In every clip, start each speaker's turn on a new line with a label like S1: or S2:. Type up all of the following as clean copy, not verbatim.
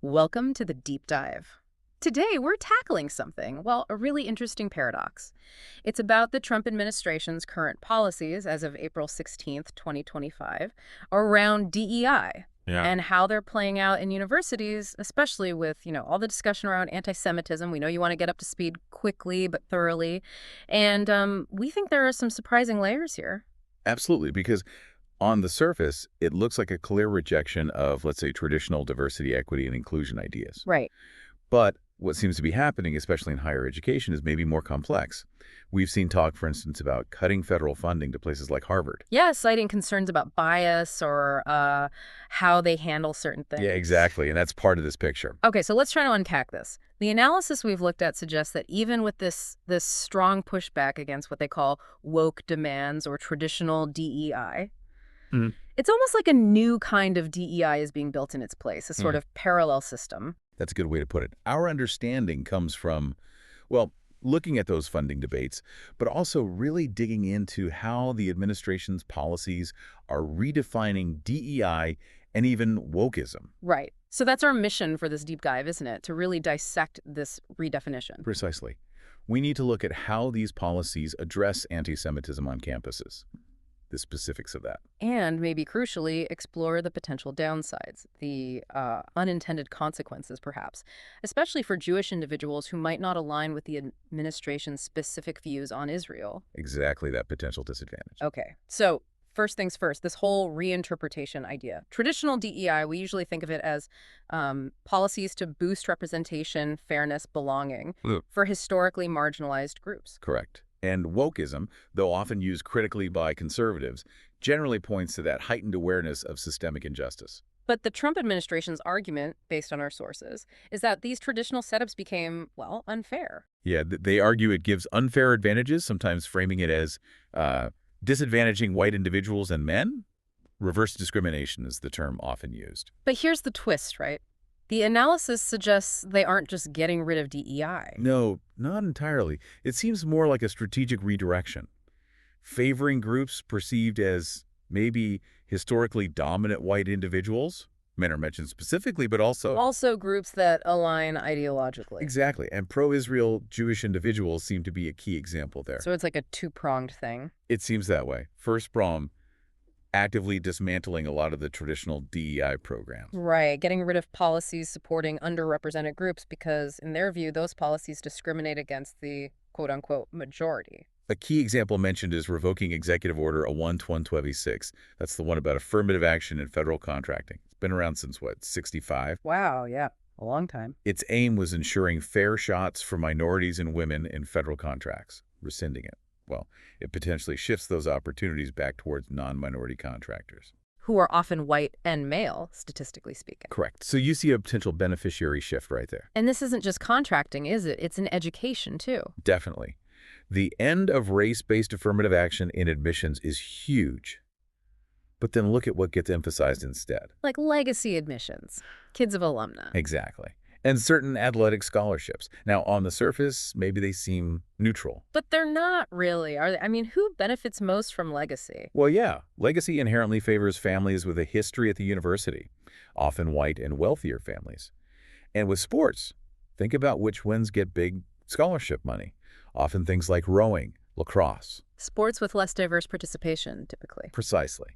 S1: Welcome to the deep dive. Today, we're tackling something, well, a really interesting paradox. It's about the Trump administration's current policies as of April 16th, 2025, around DEI
S2: Yeah.
S1: and how they're playing out in universities, especially with, all the discussion around anti-Semitism. We know you want to get up to speed quickly but thoroughly. And we think there are some surprising layers here.
S2: Absolutely, because on the surface, it looks like a clear rejection of, let's say, traditional diversity, equity, and inclusion ideas.
S1: Right.
S2: But what seems to be happening, especially in higher education, is maybe more complex. We've seen talk, for instance, about cutting federal funding to places like Harvard.
S1: Yeah, citing concerns about bias or how they handle certain
S2: Yeah,
S1: things.
S2: exactly, and that's part of this picture.
S1: Okay, so let's try to unpack this. The analysis we've looked at suggests that even with this strong pushback against what they call woke demands or traditional DEI,
S2: Mm.
S1: it's almost like a new kind of DEI is being built in its place, a sort
S2: Mm.
S1: of parallel system.
S2: That's a good way to put it. Our understanding comes from, well, looking at those funding debates, but also really digging into how the administration's policies are redefining DEI and even wokeism.
S1: Right. So that's our mission for this deep dive, isn't it? To really dissect this redefinition.
S2: Precisely. We need to look at how these policies address anti-Semitism on campuses, the specifics of that.
S1: And maybe crucially, explore the potential downsides, the unintended consequences, perhaps, especially for Jewish individuals who might not align with the administration's specific views on Israel.
S2: Exactly that potential disadvantage.
S1: Okay, so first things first, this whole reinterpretation idea. Traditional DEI, we usually think of it as policies to boost representation, fairness, belonging
S2: Look.
S1: for historically marginalized groups.
S2: Correct. And wokeism, though often used critically by conservatives, generally points to that heightened awareness of systemic injustice.
S1: But the Trump administration's argument, based on our sources, is that these traditional setups became, well, unfair.
S2: Yeah, they argue it gives unfair advantages, sometimes framing it as disadvantaging white individuals and men. Reverse discrimination is the term often used.
S1: But here's the twist, right? The analysis suggests they aren't just getting rid of DEI.
S2: No, not entirely. It seems more like a strategic redirection, favoring groups perceived as maybe historically dominant white individuals. Men are mentioned specifically, but also...
S1: Also groups that align ideologically.
S2: Exactly, and pro-Israel Jewish individuals seem to be a key example there.
S1: So it's like a two-pronged thing.
S2: It seems that way. First prong, actively dismantling a lot of the traditional DEI programs.
S1: Right, getting rid of policies supporting underrepresented groups because, in their view, those policies discriminate against the quote-unquote majority.
S2: A key example mentioned is revoking Executive Order 1-126. That's the one about affirmative action in federal contracting. It's been around since, what, 65?
S1: Wow, yeah, a long time.
S2: Its aim was ensuring fair shots for minorities and women in federal contracts. Rescinding it, well, it potentially shifts those opportunities back towards non-minority contractors.
S1: Who are often white and male, statistically speaking.
S2: Correct. So you see a potential beneficiary shift right there.
S1: And this isn't just contracting, is it? It's in education, too.
S2: Definitely. The end of race-based affirmative action in admissions is huge. But then look at what gets emphasized instead.
S1: Like legacy admissions, kids of alumni.
S2: Exactly. And certain athletic scholarships. Now, on the surface, maybe they seem neutral.
S1: But they're not really, are they? I mean, who benefits most from legacy?
S2: Well, yeah, legacy inherently favors families with a history at the university, often white and wealthier families. And with sports, think about which ones get big scholarship money. Often things like rowing, lacrosse.
S1: Sports with less diverse participation, typically.
S2: Precisely.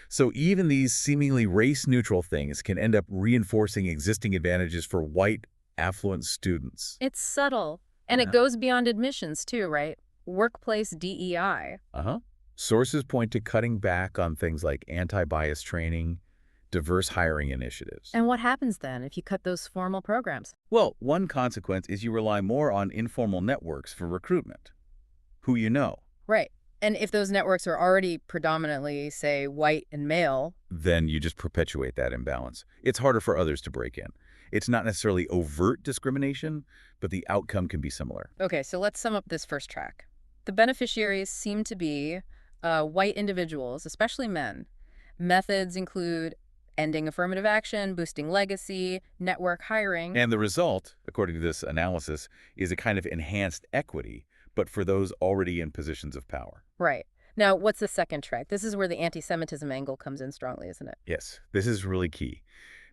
S2: So even these seemingly race-neutral things can end up reinforcing existing advantages for white, affluent students.
S1: It's subtle. And
S2: Yeah.
S1: it goes beyond admissions, too, right? Workplace DEI.
S2: Uh-huh. Sources point to cutting back on things like anti-bias training, diverse hiring initiatives.
S1: And what happens then if you cut those formal programs?
S2: Well, one consequence is you rely more on informal networks for recruitment. Who you know.
S1: Right. And if those networks are already predominantly, say, white and male.
S2: Then you just perpetuate that imbalance. It's harder for others to break in. It's not necessarily overt discrimination, but the outcome can be similar.
S1: Okay, so let's sum up this first track. The beneficiaries seem to be white individuals, especially men. Methods include ending affirmative action, boosting legacy, network hiring.
S2: And the result, according to this analysis, is a kind of enhanced equity, but for those already in positions of power.
S1: Right. Now, what's the second track? This is where the anti-Semitism angle comes in strongly, isn't it?
S2: Yes, this is really key.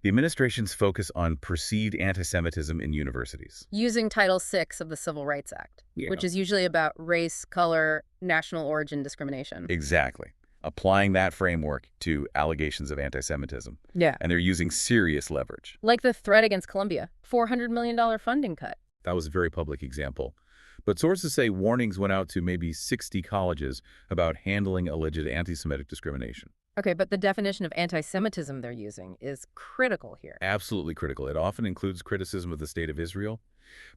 S2: The administration's focus on perceived anti-Semitism in universities.
S1: Using Title VI of the Civil Rights Act,
S2: Yeah.
S1: which is usually about race, color, national origin discrimination.
S2: Exactly. Applying that framework to allegations of anti-Semitism.
S1: Yeah.
S2: And they're using serious leverage.
S1: Like the threat against Columbia, $400 million funding cut.
S2: That was a very public example. But sources say warnings went out to maybe 60 colleges about handling alleged anti-Semitic discrimination.
S1: Okay, but the definition of anti-Semitism they're using is critical here.
S2: Absolutely critical. It often includes criticism of the state of Israel.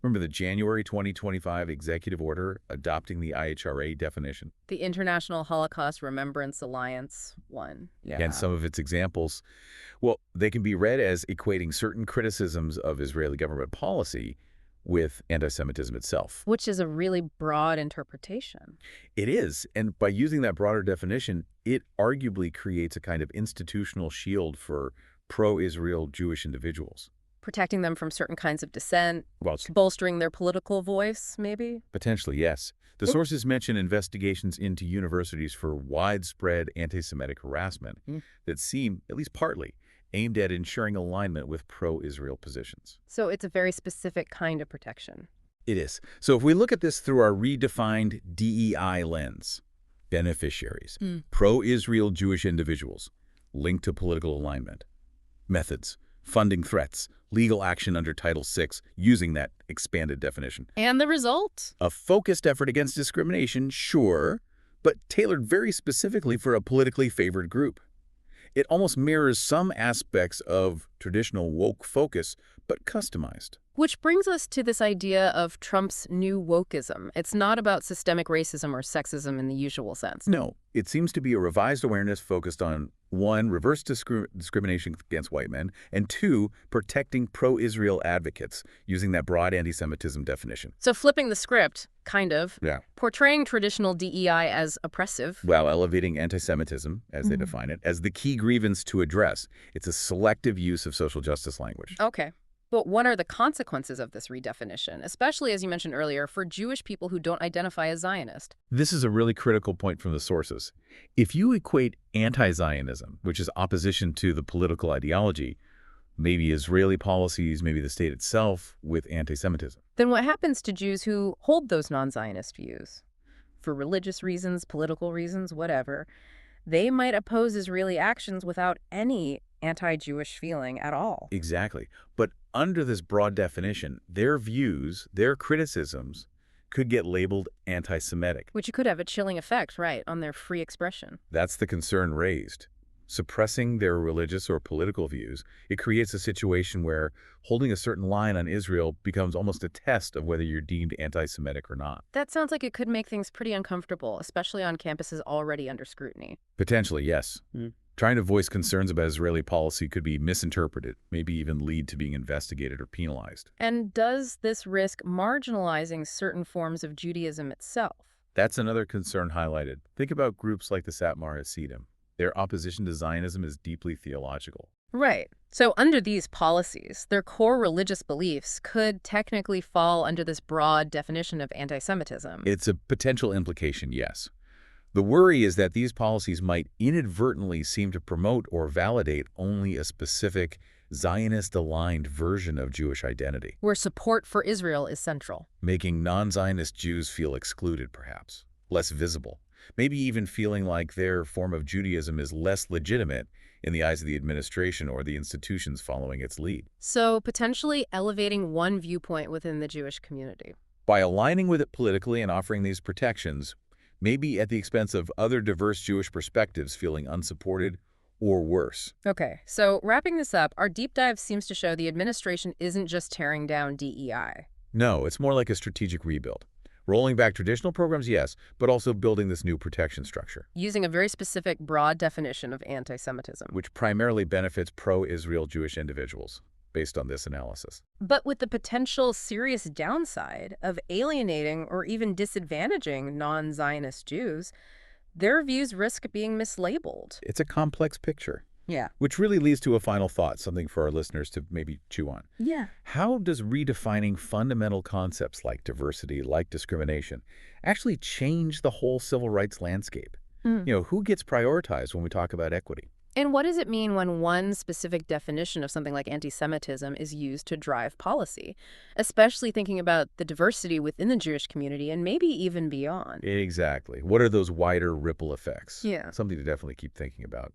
S2: Remember the January 2025 executive order adopting the IHRA definition?
S1: The International Holocaust Remembrance Alliance one. Yeah.
S2: And some of its examples, well, they can be read as equating certain criticisms of Israeli government policy with anti-Semitism itself.
S1: Which is a really broad interpretation.
S2: It is, and by using that broader definition, it arguably creates a kind of institutional shield for pro-Israel Jewish individuals.
S1: Protecting them from certain kinds of dissent,
S2: Well,
S1: bolstering their political voice, maybe?
S2: potentially, yes. The sources mention investigations into universities for widespread anti-Semitic harassment that seem, at least partly, aimed at ensuring alignment with pro-Israel positions.
S1: So it's a very specific kind of protection.
S2: It is. So if we look at this through our redefined DEI lens, beneficiaries, pro-Israel Jewish individuals, linked to political alignment, methods, funding threats, legal action under Title VI using that expanded definition.
S1: And the result?
S2: A focused effort against discrimination, sure, but tailored very specifically for a politically favored group. It almost mirrors some aspects of traditional woke focus, but customized.
S1: Which brings us to this idea of Trump's new wokeism. It's not about systemic racism or sexism in the usual sense.
S2: No, it seems to be a revised awareness focused on, one, reverse discrimination against white men, and two, protecting pro-Israel advocates using that broad anti-Semitism definition.
S1: So flipping the script, kind of,
S2: Yeah.
S1: portraying traditional DEI as oppressive.
S2: While elevating anti-Semitism, as they define it, as the key grievance to address. It's a selective use of social justice language.
S1: Okay. But what are the consequences of this redefinition, especially, as you mentioned earlier, for Jewish people who don't identify as Zionist?
S2: This is a really critical point from the sources. If you equate anti-Zionism, which is opposition to the political ideology, maybe Israeli policies, maybe the state itself, with anti-Semitism.
S1: Then what happens to Jews who hold those non-Zionist views? For religious reasons, political reasons, whatever, they might oppose Israeli actions without any anti-Jewish feeling at all.
S2: Exactly. But under this broad definition, their views, their criticisms, could get labeled anti-Semitic.
S1: Which could have a chilling effect, right, on their free expression.
S2: That's the concern raised. Suppressing their religious or political views, it creates a situation where holding a certain line on Israel becomes almost a test of whether you're deemed anti-Semitic or not.
S1: That sounds like it could make things pretty uncomfortable, especially on campuses already under scrutiny.
S2: Potentially, yes. Trying to voice concerns about Israeli policy could be misinterpreted, maybe even lead to being investigated or penalized.
S1: And does this risk marginalizing certain forms of Judaism itself?
S2: That's another concern highlighted. Think about groups like the Satmar Hasidim. Their opposition to Zionism is deeply theological.
S1: Right. So under these policies, their core religious beliefs could technically fall under this broad definition of anti-Semitism.
S2: It's a potential implication, yes. The worry is that these policies might inadvertently seem to promote or validate only a specific Zionist-aligned version of Jewish identity,
S1: where support for Israel is central.
S2: making non-Zionist Jews feel excluded, perhaps, less visible, maybe even feeling like their form of Judaism is less legitimate in the eyes of the administration or the institutions following its lead.
S1: So potentially elevating one viewpoint within the Jewish community.
S2: By aligning with it politically and offering these protections, maybe at the expense of other diverse Jewish perspectives feeling unsupported or worse.
S1: Okay, so wrapping this up, our deep dive seems to show the administration isn't just tearing down DEI.
S2: No, it's more like a strategic rebuild. Rolling back traditional programs, yes, but also building this new protection structure,
S1: Using a very specific, broad definition of anti-Semitism.
S2: which primarily benefits pro-Israel Jewish individuals, based on this analysis.
S1: But with the potential serious downside of alienating or even disadvantaging non-Zionist Jews, their views risk being mislabeled.
S2: It's a complex picture,
S1: Yeah.
S2: which really leads to a final thought, something for our listeners to maybe chew on.
S1: Yeah.
S2: How does redefining fundamental concepts like diversity, like discrimination, actually change the whole civil rights landscape? Who gets prioritized when we talk about equity?
S1: And what does it mean when one specific definition of something like anti-Semitism is used to drive policy, especially thinking about the diversity within the Jewish community and maybe even beyond?
S2: Exactly. What are those wider ripple effects?
S1: Yeah.
S2: Something to definitely keep thinking about.